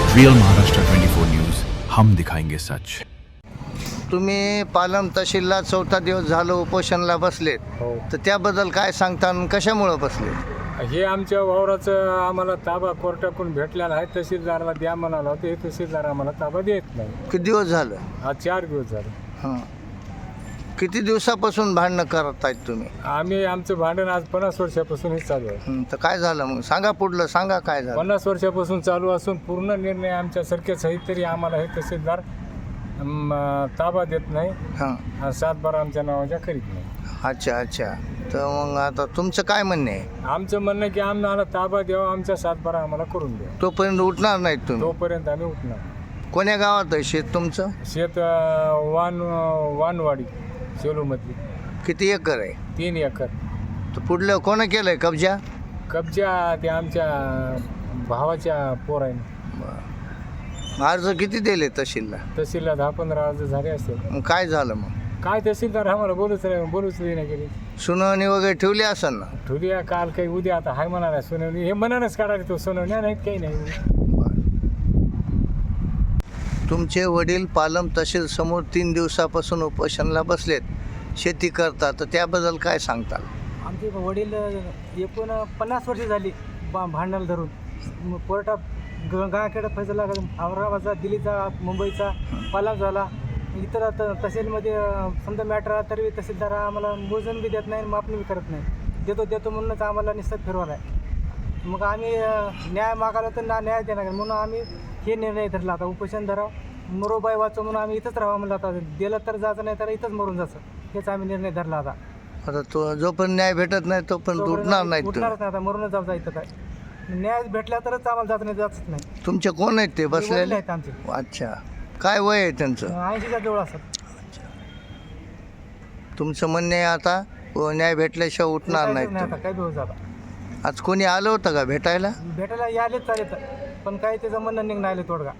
Real Maharashtra 24 news, हम दिखाएंगे सच. तुम्ही पालम तहसीलला 4था दिवस झालं उपोषणला बसलेत, हो. तर त्याबद्दल काय सांगता आणि कशामुळं बसलेत? हे आमच्या वावराचं आम्हाला ताबा कोर्टाकडून भेटलेला आहे. तहसीलदाराला द्या म्हणाला होते, हे तहसीलदार आम्हाला ताबा देत नाही. किती दिवस झालं? आज 4 दिवस झाले. हां. किती दिवसापासून भांडणं करत आहेत तुम्ही? आम्ही आमचं भांडण आज 50 वर्षापासून हे चालू आहे. तर काय झालं मग? सांगा, पुढलं सांगा काय झालं. 50 वर्षापासून चालू असून पूर्ण निर्णय आमच्यासारखे सहित तरी आम्हाला हे तहसीलदार ताबा देत नाही. हां. 7/12 आमच्या नावाच्या करीत नाही. अच्छा. तर मग आता तुमचं काय म्हणणे आहे? आमचं म्हणणं की आम्हाला ताबा द्यावा, आमच्या 7/12 आम्हाला करून द्या. तोपर्यंत उठणार नाहीत तुम्ही? तोपर्यंत आम्ही उठणार. कोण्या गावात आहे शेत तुमचं? शेत वानवाडी शेलूमधली किती एकर आहे? 3 एकर. तर पुढलं कोणं केलंय कब्जा? कब्जा ते आमच्या भावाच्या पोराने. अर्ज किती दिले तहसीलला? तहसीलला 10-15 अर्ज झाले असेल. मग काय झालं मग? काय तहसीलदार आम्हाला बोलूच नाही गेली. सुनावणी वगैरे ठेवली असेल ना? ठुलिया काल काही उद्या आता हाय म्हणाला सुनावणी. हे मनानच काढायला तो सुनावण्या नाहीत काही नाही. तुमचे वडील पालम तहसील समोर 3 दिवसापासून उपोषणला बसलेत, शेती करतात, तर त्याबद्दल काय सांगताल? आमचे वडील एकूण 50 वर्षे झाली भांडणाला धरून. कोर्टात गावाखेडा फैसला औरंगाबादचा, दिल्लीचा, मुंबईचा पाला झाला. इतर तहसीलमध्ये समजा मॅटर आला तरी तहसीलदार आम्हाला मोजून बी देत नाही, मापणी बी करत नाही. देतो म्हणूनच आम्हाला निश्चित फिरवला आहे. मग आम्ही न्याय मागायला तर न्याय देणार नाही, म्हणून आम्ही हे निर्णय धरला. आता उपोषण धरावं, मरोबाई वाचो म्हणून आम्ही इथंच राहावं म्हणलं. आता दिलं तर जायचं, नाही तर इथंच मरून जायचं, हेच आम्ही निर्णय धरला. आता तो जोपर्यंत न्याय भेटत नाही तोपर्यंत उठणार नाहीत तुम्ही? उठणारच नाही, आता मरूनच जायचं. इथं काय न्याय भेटला तरच आम्हाला जायचं, नाही जायचंच नाही. तुमचे कोण आहेत ते बसलेले? आहेत आमचे. अच्छा. काय वय आहे त्यांचं? 80च्या जवळ असतात. तुमचं म्हणणे आहे आता न्याय भेटल्याशिवाय उठणार नाहीत नाही आता तुम्ही. काय दिवस झाला. आज कोणी आलं होतं का भेटायला? भेटायला यायलेच चालेल, पण काही त्याचं म्हणणं निघून आले तोडगा.